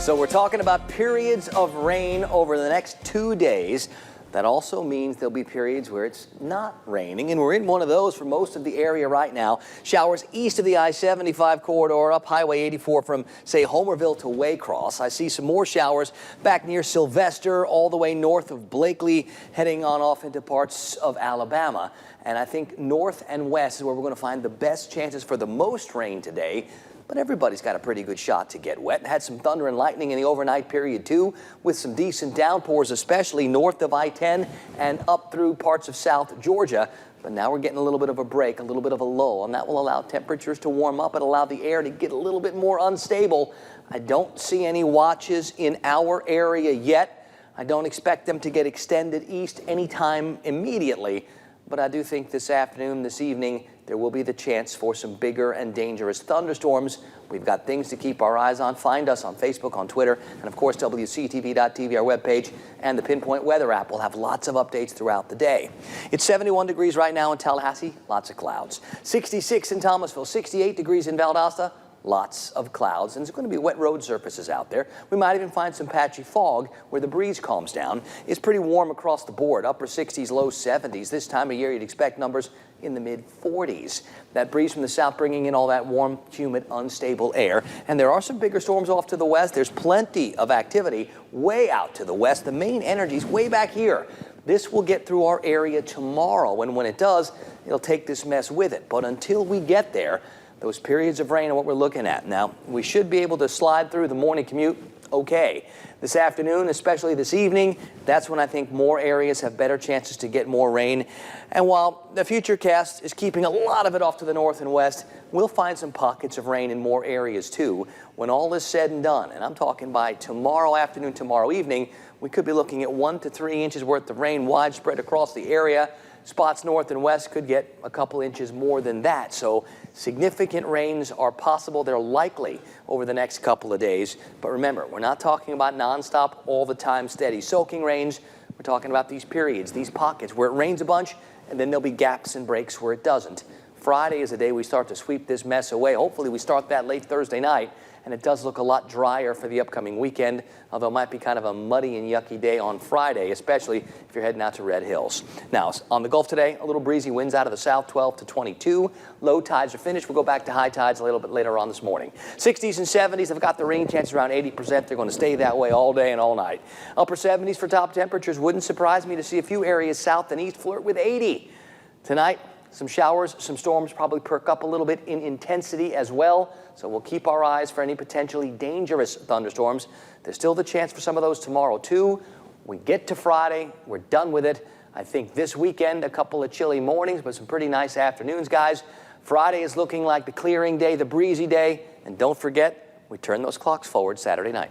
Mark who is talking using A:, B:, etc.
A: So we're talking about periods of rain over the next 2 days. That also means there'll be periods where it's not raining, and we're in one of those for most of the area right now. Showers east of the I-75 corridor, up Highway 84 from, say, Homerville to Waycross. I see some more showers back near Sylvester, all the way north of Blakely, heading on off into parts of Alabama. And I think north and west is where we're going to find the best chances for the most rain today. But everybody's got a pretty good shot to get wet. Had some thunder and lightning in the overnight period, too, with some decent downpours, especially north of I-10 and up through parts of South Georgia. But now we're getting a little bit of a break, a little bit of a lull, and that will allow temperatures to warm up and allow the air to get a little bit more unstable. I don't see any watches in our area yet. I don't expect them to get extended east anytime immediately. But I do think this afternoon, this evening, there will be the chance for some bigger and dangerous thunderstorms. We've got things to keep our eyes on. Find us on Facebook, on Twitter, and of course, WCTV.tv, our webpage, and the Pinpoint Weather app. We'll have lots of updates throughout the day. It's 71 degrees right now in Tallahassee, lots of clouds. 66 in Thomasville, 68 degrees in Valdosta. Lots of clouds, and there's going to be wet road surfaces out there. We might even find some patchy fog where the breeze calms down. It's pretty warm across the board, upper 60s, low 70s. This time of year, you'd expect numbers in the mid-40s. That breeze from the south bringing in all that warm, humid, unstable air. And there are some bigger storms off to the west. There's plenty of activity way out to the west. The main energy's way back here. This will get through our area tomorrow, and when it does, it'll take this mess with it. But until we get there, those periods of rain are what we're looking at. Now, we should be able to slide through the morning commute okay. This afternoon, especially this evening, that's when I think more areas have better chances to get more rain. And while the Futurecast is keeping a lot of it off to the north and west, we'll find some pockets of rain in more areas too. When all is said and done, and I'm talking by tomorrow afternoon, tomorrow evening, we could be looking at 1 to 3 inches worth of rain widespread across the area. Spots north and west could get a couple inches more than that. So significant rains are possible. They're likely over the next couple of days. But remember, we're not talking about nonstop, all the time, steady soaking rains. We're talking about these periods, these pockets where it rains a bunch, and then there'll be gaps and breaks where it doesn't. Friday is the day we start to sweep this mess away. Hopefully we start that late Thursday night, and it does look a lot drier for the upcoming weekend, although it might be kind of a muddy and yucky day on Friday, especially if you're heading out to Red Hills. Now, on the Gulf today, a little breezy winds out of the south, 12 to 22. Low tides are finished. We'll go back to high tides a little bit later on this morning. 60s and 70s have got the rain chances around 80%. They're going to stay that way all day and all night. Upper 70s for top temperatures. Wouldn't surprise me to see a few areas south and east flirt with 80. Tonight, some showers, some storms probably perk up a little bit in intensity as well. So we'll keep our eyes for any potentially dangerous thunderstorms. There's still the chance for some of those tomorrow, too. We get to Friday. We're done with it. I think this weekend, a couple of chilly mornings, but some pretty nice afternoons, guys. Friday is looking like the clearing day, the breezy day. And don't forget, we turn those clocks forward Saturday night.